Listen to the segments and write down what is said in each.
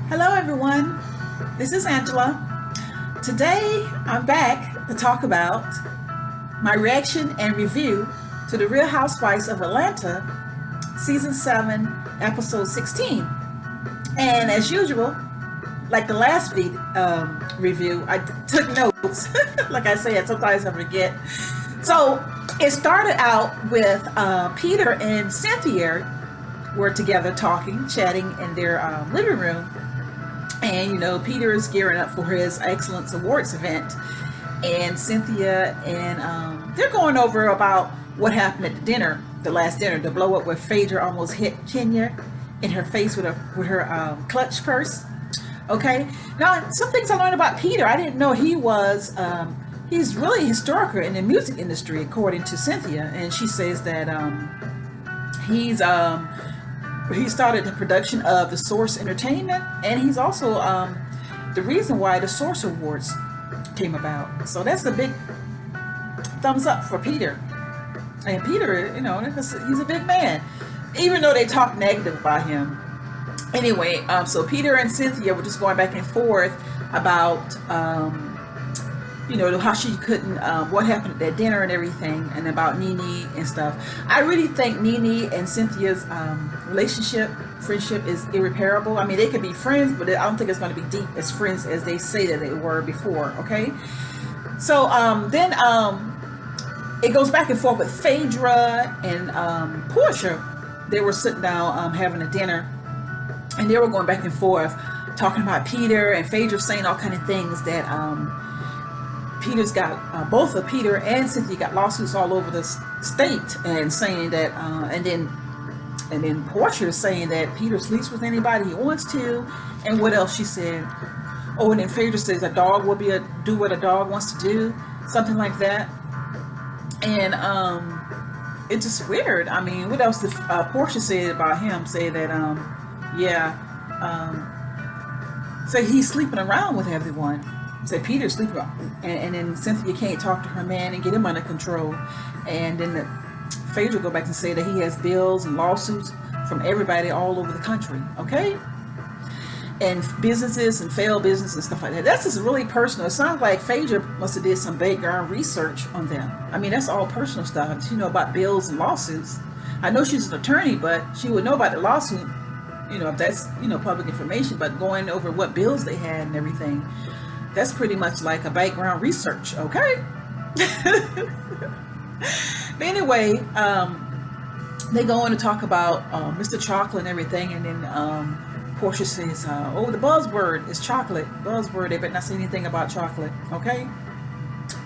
Hello everyone, this is Angela. Today I'm back to talk about my reaction and review to the Real Housewives of Atlanta Season 7 Episode 16. And as usual, like the last review, I took notes. Like I said, sometimes I forget. So it started out with Peter and Cynthia were together talking, chatting in their living room. And you know, Peter is gearing up for his Excellence Awards event, and Cynthia and they're going over about what happened at the dinner, the last dinner, the blow up where Phaedra almost hit Kenya in her face with her clutch purse. Okay, now some things I learned about Peter. I didn't know he was he's really historical in the music industry, according to Cynthia, and she says that he started the production of the Source Entertainment, and he's also the reason why the Source Awards came about. So that's a big thumbs up for Peter. And Peter, you know, he's a big man, even though they talk negative about him. Anyway, so Peter and Cynthia were just going back and forth about you know, how she couldn't, what happened at that dinner and everything, and about Nene and stuff. I really think Nene and Cynthia's friendship is irreparable. I mean, they could be friends, but I don't think it's going to be deep as friends as they say that they were before, okay? So then it goes back and forth with Phaedra and Portia. They were sitting down having a dinner, and they were going back and forth talking about Peter, and Phaedra saying all kind of things that Peter's got, both of Peter and Cynthia got lawsuits all over the state, and saying that, and then Portia is saying that Peter sleeps with anybody he wants to, and what else she said? Oh, and then Phaedra says a dog will do what a dog wants to do, something like that, and it's just weird. I mean, what else did Portia say about him? Say that, say he's sleeping around with everyone. Say Peter's sleeping, and then Cynthia can't talk to her man and get him under control, and then Phaedra go back and say that he has bills and lawsuits from everybody all over the country, okay, and businesses and failed business and stuff like that. That's just really personal. It sounds like Phaedra must have did some background research on them. I mean, that's all personal stuff. She know about bills and lawsuits. I know she's an attorney, but she would know about the lawsuit, you know, if that's, you know, public information. But going over what bills they had and everything, that's pretty much like a background research, okay? But anyway, they go on to talk about Mr. Chocolate and everything, and then Portia says, oh, the buzzword is chocolate. Buzzword, they better not say anything about chocolate, okay?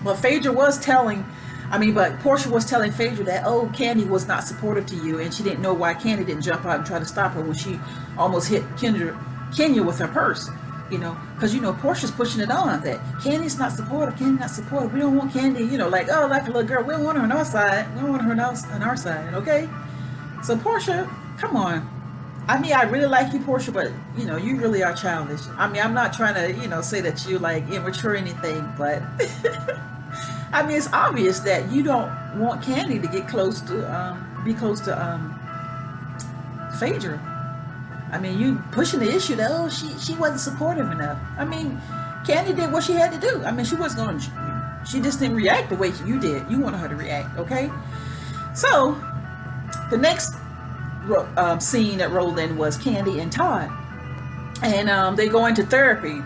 But Portia was telling Phaedra that, oh, Candy was not supportive to you, and she didn't know why Candy didn't jump out and try to stop her when she almost hit Kenya with her purse. You know, because, you know, Portia's pushing it on that Candy's not supportive, Candy not supportive. We don't want Candy, you know, like, oh, like a little girl. We don't want her on our side. We don't want her on our side, okay? So Portia, come on. I mean, I really like you, Portia, but, you know, you really are childish. I mean, I'm not trying to, you know, say that you're like immature or anything, but I mean, it's obvious that you don't want Candy to get close to, be close to Phaedra. I mean, you pushing the issue that, oh, she wasn't supportive enough. I mean, Candy did what she had to do. I mean, she just didn't react the way you did. You wanted her to react, okay? So, the next scene that rolled in was Candy and Todd. And they go into therapy.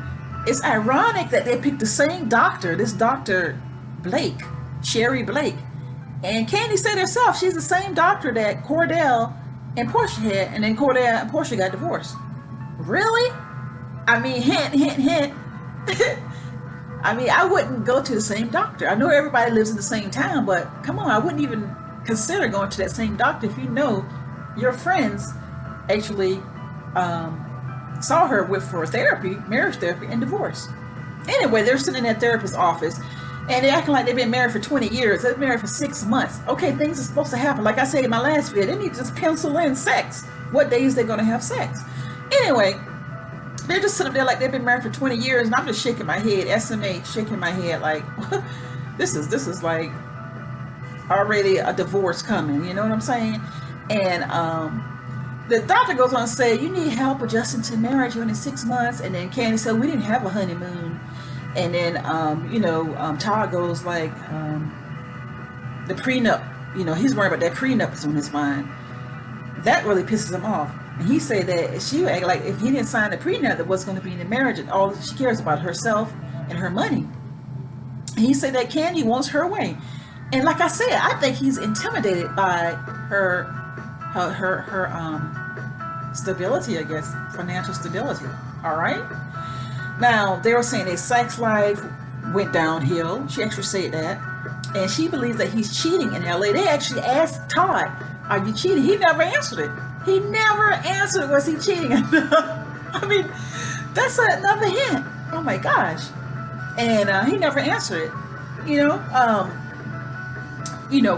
It's ironic that they picked the same doctor, this Dr. Blake, Sherry Blake. And Candy said herself, she's the same doctor that Cordell and Portia had, and then Cordell and Portia got divorced. Really? I mean, hint. I mean, I wouldn't go to the same doctor. I know everybody lives in the same town, but come on, I wouldn't even consider going to that same doctor if you know your friends actually saw her for therapy, marriage therapy, and divorce. Anyway, they're sitting in that therapist's office, and they're acting like they've been married for 20 years. They've been married for 6 months. Okay, things are supposed to happen. Like I said in my last video, they need to just pencil in sex. What days they're going to have sex. Anyway, they're just sitting there like they've been married for 20 years, and I'm just shaking my head, SMH, shaking my head like, this is like already a divorce coming. You know what I'm saying? And the doctor goes on to say, you need help adjusting to marriage. You're only 6 months. And then Candy said, we didn't have a honeymoon. And then, Todd goes like, the prenup, he's worried about that prenup is on his mind. That really pisses him off. And he said that she act like if he didn't sign the prenup, that what's going to be in the marriage, and all she cares about herself and her money. And he said that Candy wants her way. And like I said, I think he's intimidated by her stability, I guess, financial stability. All right. Now they were saying their sex life went downhill. She actually said that, and she believes that he's cheating in LA. They actually asked Todd, "Are you cheating?" He never answered it. He never answered, was he cheating? I mean, that's another hint. Oh my gosh. And he never answered it.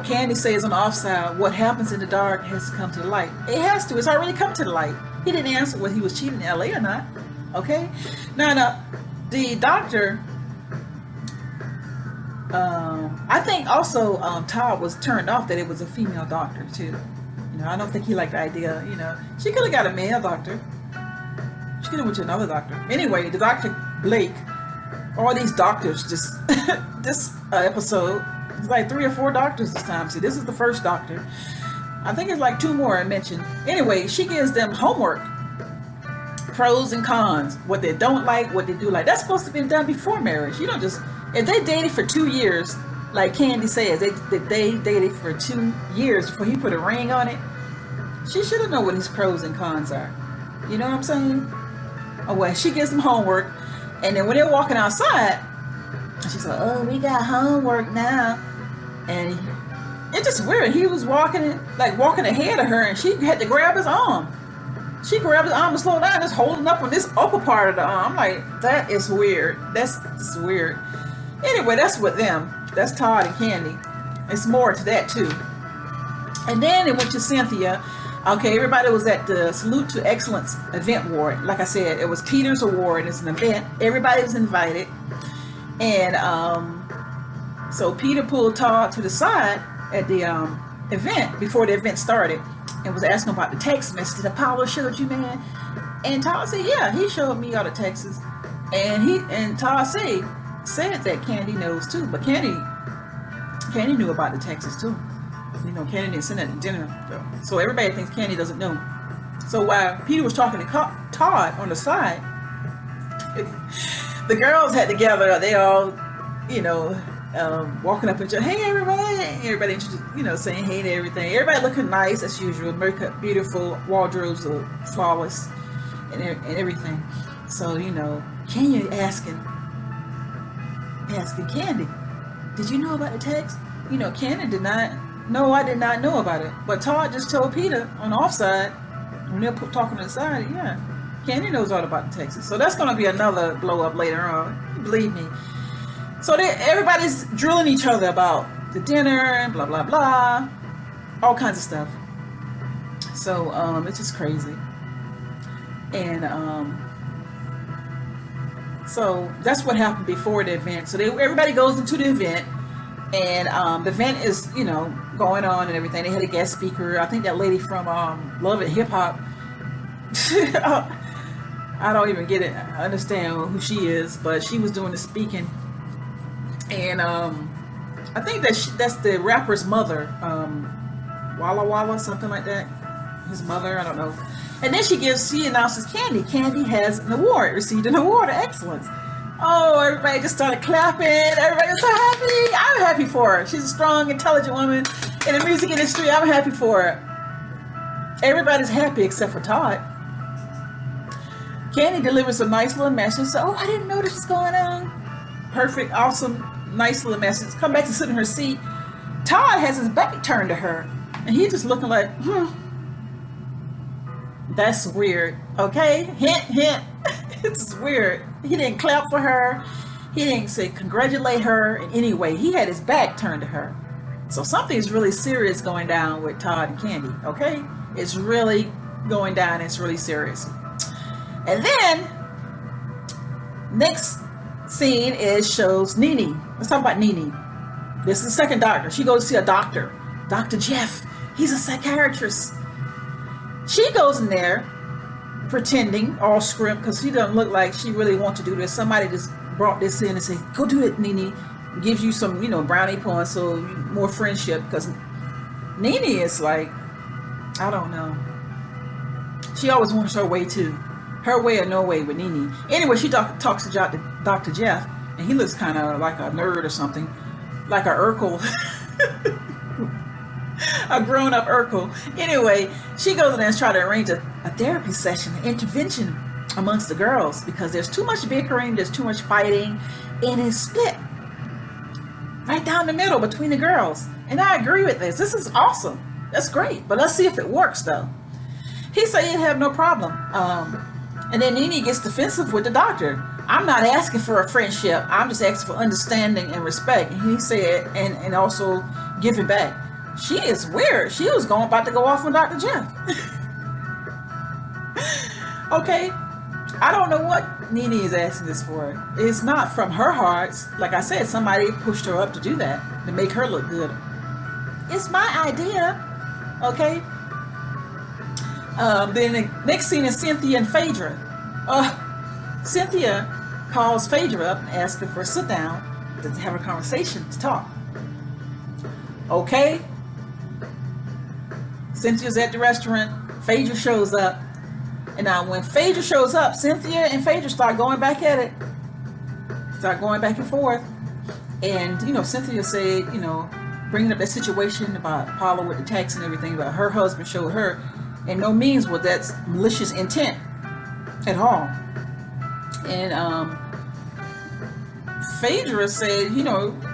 Candy says on the offside, what happens in the dark has to come to the light. It has to. It's already come to the light. He didn't answer whether he was cheating in LA or not. Okay? Now, the doctor, I think also Todd was turned off that it was a female doctor too. I don't think he liked the idea. She could have got a male doctor. She could have went to another doctor. Anyway, the Dr. Blake, all these doctors, just this episode, it's like 3 or 4 doctors this time. See, this is the first doctor. I think it's like 2 more I mentioned. Anyway, she gives them homework. Pros and cons. What they don't like, what they do like. That's supposed to be done before marriage. You don't just... If they dated for 2 years, like Candy says, they dated for 2 years before he put a ring on it, she should have known what his pros and cons are. You know what I'm saying? Oh, well, she gives them homework. And then when they're walking outside, she's like, oh, we got homework now. And it's just weird. He was walking ahead of her, and she had to grab his arm. She grabbed his arm and slowed down, just holding up on this upper part of the arm. I'm like, that is weird. That's weird. Anyway, that's with them. That's Todd and Candy. It's more to that, too. And then it went to Cynthia. Okay, everybody was at the Salute to Excellence event award. Like I said, it was Peter's award. It's an event. Everybody was invited. And so Peter pulled Todd to the side at the event before the event started and was asking about the text message. Did Apollo showed you, man? And Todd said, yeah, he showed me all the texts. And Todd said that Candy knows too. But Candy knew about the texts too. Candy didn't send that to dinner. So everybody thinks Candy doesn't know. So while Peter was talking to Todd on the side, the girls had together. They all, walking up and just, hey everybody, saying hey to everything. Everybody looking nice as usual. Makeup, beautiful, wardrobes are flawless, and everything. So Kenya asking Candy, did you know about the text? Candy did not. No, I did not know about it. But Todd just told Peter on the offside, when they're talking to the side, yeah, Candy knows all about the texts. So that's going to be another blow up later on. Believe me. So everybody's drilling each other about the dinner and blah, blah, blah. All kinds of stuff. So it's just crazy. And so that's what happened before the event. So everybody goes into the event. And the event is, going on and everything. They had a guest speaker. I think that lady from Love and Hip Hop. I don't even get it. I understand who she is, but she was doing the speaking. And I think that's the rapper's mother, Walla Walla, something like that. His mother, I don't know. And then she announces Candy. Candy has an award, received an award of excellence. Oh, everybody just started clapping. Everybody was so happy. I'm happy for her. She's a strong, intelligent woman in the music industry. I'm happy for her. Everybody's happy except for Todd. Candy delivers a nice little message. So, oh, I didn't know this was going on. Perfect, awesome, nice little message. Come back to sit in her seat. Todd has his back turned to her. And he's just looking like, that's weird. Okay? Hint, hint. It's weird. He didn't clap for her. He didn't say congratulate her in any way. He had his back turned to her. So something's really serious going down with Todd and Candy. Okay? It's really going down. It's really serious. And then next scene shows Nene. Let's talk about Nene. This is the second doctor. She goes to see a doctor. Dr. Jeff. He's a psychiatrist. She goes in there pretending all scrimp because she doesn't look like she really wants to do this. Somebody just brought this in and said, go do it, Nene. Gives you some, brownie points, so more friendship. Because Nene is like, I don't know. She always wants her way too. Her way or no way with Nene. Anyway, she talks to Dr. Jeff, and he looks kind of like a nerd or something. Like a Urkel. A grown-up Urkel. Anyway, she goes in there and tries to arrange a therapy session, an intervention amongst the girls, because there's too much bickering, there's too much fighting, and it's split right down the middle between the girls. And I agree with this. This is awesome. That's great. But let's see if it works, though. He said he'd have no problem. And then Nene gets defensive with the doctor. I'm not asking for a friendship. I'm just asking for understanding and respect. And he said, and also giving back. She is weird. She was about to go off on Dr. Jeff. Okay. I don't know what Nene is asking this for. It's not from her heart. Like I said, somebody pushed her up to do that, to make her look good. It's my idea. Okay. Then the next scene is Cynthia and Phaedra. Cynthia calls Phaedra up and asks her for a sit down to have a conversation, to talk. Okay. Cynthia's at the restaurant. Phaedra shows up. And now when Phaedra shows up, Cynthia and Phaedra start going back at it. Start going back and forth. And, Cynthia said, bringing up that situation about Apollo with the tax and everything, about her husband showed her, and no means was that malicious intent at all. And Phaedra said,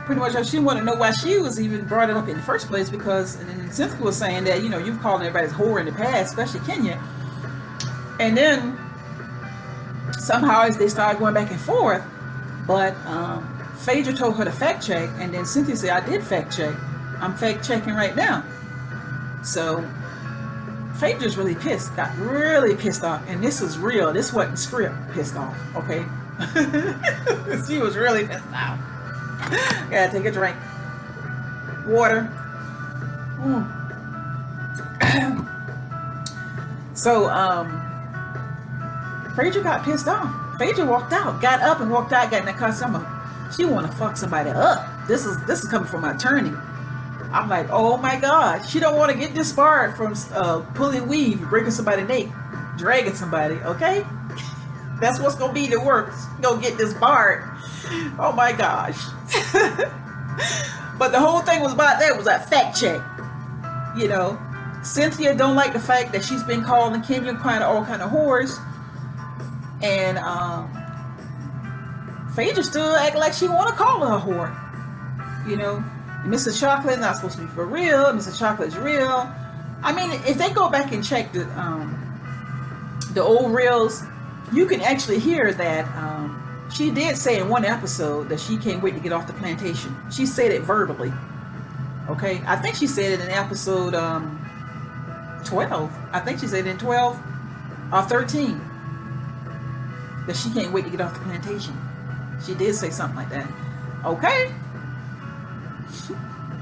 pretty much she wanted to know why she was even brought it up in the first place, because, and then Cynthia was saying that, you've called everybody's whore in the past, especially Kenya. And then somehow as they started going back and forth, but Phaedra told her to fact check, and then Cynthia said, I did fact check. I'm fact checking right now. So Phaedra's really pissed, got really pissed off, and this is real. This wasn't script pissed off, okay? She was really pissed off. Gotta take a drink. Water. So, Phaedra got pissed off. Phaedra walked out, got up and walked out, got in the car. She want to fuck somebody up. This is coming from my attorney. I'm like, oh my God. She don't want to get disbarred from pulling weave, breaking somebody's neck, dragging somebody, okay? That's what's going to be the worst. Go get disbarred. Oh my gosh. But the whole thing was about that was that fact check. Cynthia don't like the fact that she's been calling Kenya all kind of whores. And Phaedra still act like she want to call her a whore. Mr. Chocolate not supposed to be for real. Mr. Chocolate's real. I mean, if they go back and check the old reels, you can actually hear that she did say in one episode that she can't wait to get off the plantation. She said it verbally. Okay, I think she said it in episode 12. I think she said it in 12 or 13 that she can't wait to get off the plantation. She did say something like that. Okay.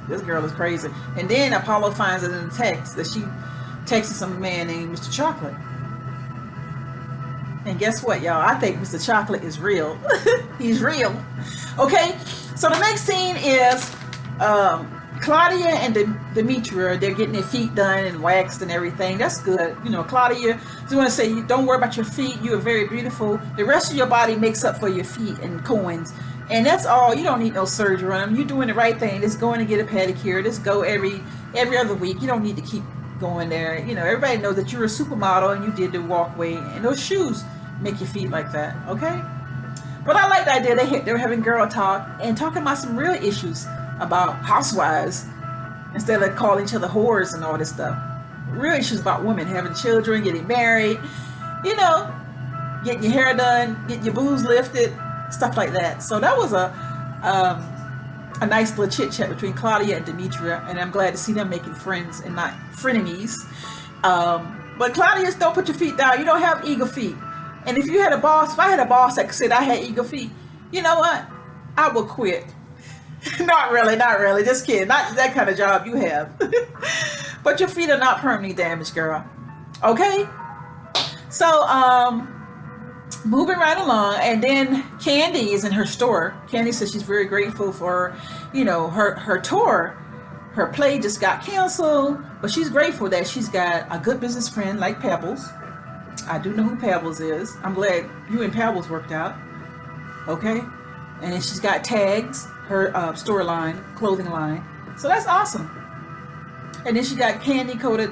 This girl is crazy. And then Apollo finds it in the text that she texted some man named Mr. Chocolate. And guess what, y'all? I think Mr. Chocolate is real. He's real. Okay, so the next scene is Claudia and Demetria. They're getting their feet done and waxed and everything. That's good. Claudia, you want to say, don't worry about your feet. You are very beautiful. The rest of your body makes up for your feet and coins. And that's all. You don't need no surgery on them. You're doing the right thing. Just going to get a pedicure. Just go every other week. You don't need to keep going there. Everybody knows that you're a supermodel and you did the walkway. And those shoes make your feet like that. Okay? But I like the idea they were having girl talk and talking about some real issues about housewives instead of calling each other whores and all this stuff. Real issues about women having children, getting married, getting your hair done, getting your boobs lifted, stuff like that. So that was a nice little chit chat between Claudia and Demetria, and I'm glad to see them making friends and not frenemies. But Claudia, don't put your feet down. You don't have eagle feet. And if I had a boss that said I had eagle feet, you know what? I would quit. Not really. Just kidding. Not that kind of job you have. But your feet are not permanently damaged, girl. Okay, so moving right along, and then Candy is in her store. Candy says she's very grateful for, you know, her tour. Her play just got canceled, but she's grateful that she's got a good business friend like Pebbles. I do know who Pebbles is. I'm glad you and Pebbles worked out. Okay, and then she's got Tags, her store line, clothing line. So that's awesome. And then she got candy coated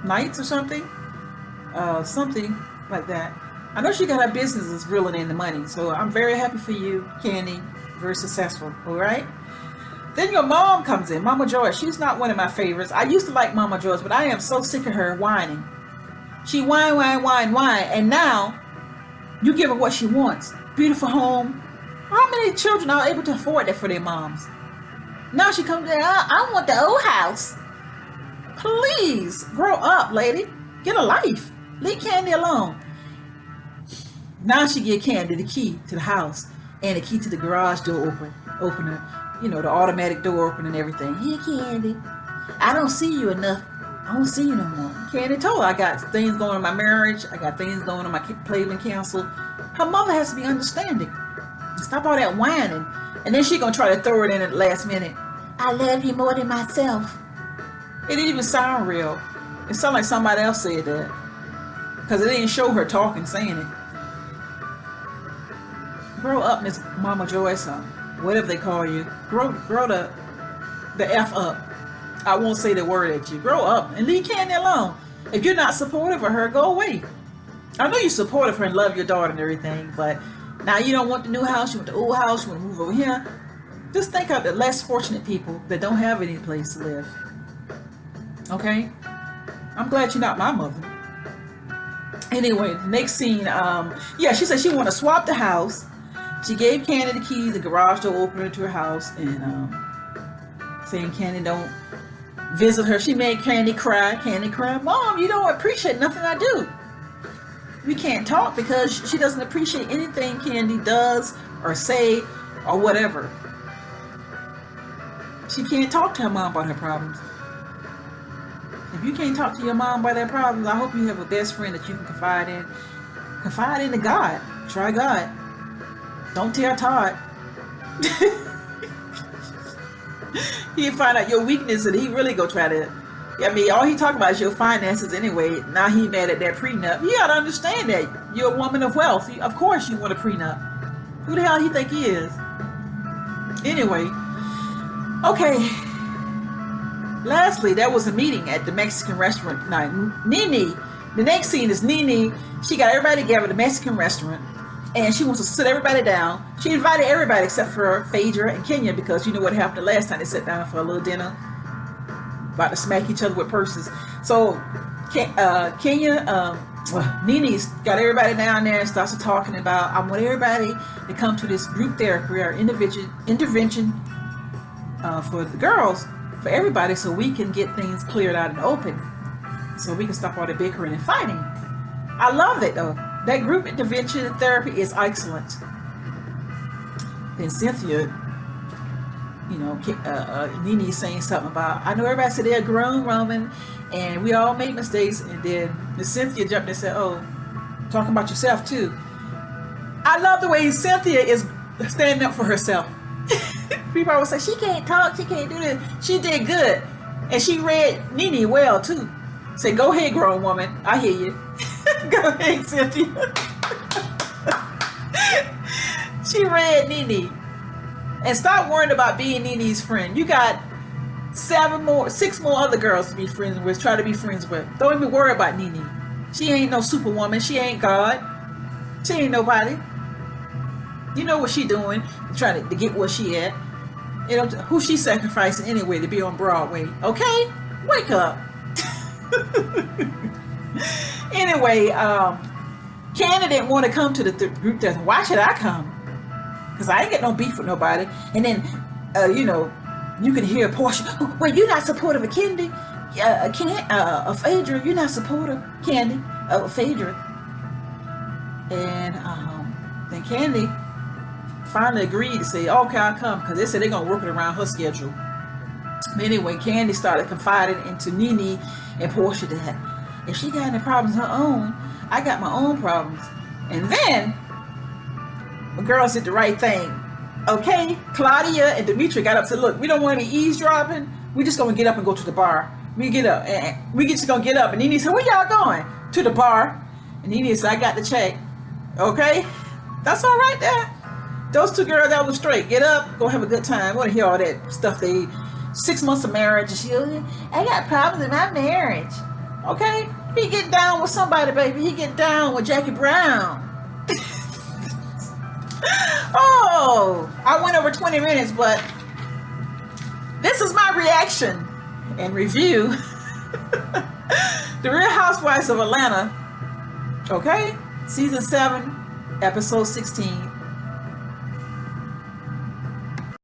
nights or something, something like that. I know she got her business is reeling in the money, so I'm very happy for you, Candy. Very successful. All right. Then your mom comes in, Mama Joy. She's not one of my favorites. I used to like Mama Joy's, but I am so sick of her whining. She whine, and now you give her what she wants. Beautiful home. How many children are able to afford that for their moms? Now she comes in, I want the old house. Please, grow up, lady. Get a life. Leave Candy alone. Now she give Candy the key to the house and the key to the garage door opener. You know, the automatic door opener and everything. Here, Candy. I don't see you enough. I don't see you no more. Candy told her, I got things going on in my marriage. I got things going on in my playing council. Her mother has to be understanding. Stop all that whining. And then she gonna try to throw it in at the last minute. I love you more than myself. It didn't even sound real. It sounded like somebody else said that. Because it didn't show her talking, saying it. Grow up, Miss Mama Joyce. Whatever they call you, grow the F up. I won't say the word at you. Grow up and leave Candy alone. If you're not supportive of her, go away. I know you're supportive of her and love your daughter and everything, but now you don't want the new house, you want the old house, you want to move over here. Just think of the less fortunate people that don't have any place to live. Okay? I'm glad you're not my mother. Anyway, the next scene, yeah, she said she want to swap the house. She gave Candy the key, the garage door opener to her house, and saying Candy don't visit her. She made Candy cry. Candy cried, Mom, you don't appreciate nothing I do. We can't talk because she doesn't appreciate anything Candy does or say or whatever. She can't talk to her mom about her problems. If you can't talk to your mom about their problems, I hope you have a best friend that you can confide in. Confide into God. Try God. Don't tell Todd. He'll find out your weakness and he really go try to. I mean, all he talk about is your finances anyway. Now he mad at that prenup. You gotta understand that. You're a woman of wealth. Of course you want a prenup. Who the hell he think he is? Anyway. Okay. Lastly, there was a meeting at the Mexican restaurant night. Nene, the next scene is Nene. She got everybody together at the Mexican restaurant. And she wants to sit everybody down. She invited everybody except for Phaedra and Kenya because you know what happened the last time they sat down for a little dinner. About to smack each other with purses. So Kenya, Nene's got everybody down there and starts talking about, I want everybody to come to this group therapy or intervention for the girls, for everybody, so we can get things cleared out and open. So we can stop all the bickering and fighting. I love it though. That group intervention therapy is excellent. Then Cynthia, you know, Nene's saying something about, I know everybody said they're grown, Roman, and we all make mistakes. And then Miss Cynthia jumped and said, oh, talking about yourself too. I love the way Cynthia is standing up for herself. People always say, she can't talk, she can't do this. She did good. And she read Nene well too. Say, go ahead, grown woman. I hear you. Go ahead, Cynthia. She read Nene. And stop worrying about being Nene's friend. You got 6 more other girls to be friends with, try to be friends with. Don't even worry about Nene. She ain't no superwoman. She ain't God. She ain't nobody. You know what she doing, trying to get where she at. You know, who she sacrificing anyway to be on Broadway. Okay? Wake up. Anyway, Candy didn't want to come to the group therapy. Why should I come? Because I ain't got no beef with nobody. And then, you know, you can hear Portia, oh, wait, you're not supportive of Candy? Of Phaedra, you're not supportive, Candy, of Phaedra. And then Candy finally agreed to say, okay, I'll come. Because they said they're going to work it around her schedule. But anyway, Candy started confiding into Nene and Portia that if she got any problems of her own, I got my own problems. And then the girls did the right thing. Okay, Claudia and Demetria got up and said, look, we don't want any eavesdropping. We just gonna get up and go to the bar. We get up and we just gonna get up. And Nene said, where y'all going? To the bar. And Nene said, I got the check. Okay, that's all right there. Those two girls that was straight. Get up, go have a good time. I want to hear all that stuff. They 6 months of marriage, and she, I got problems in my marriage. Okay, he get down with somebody, baby. He get down with Jackie Brown. Oh, I went over 20 minutes, but this is my reaction and review. The Real Housewives of Atlanta. Okay, season 7, episode 16.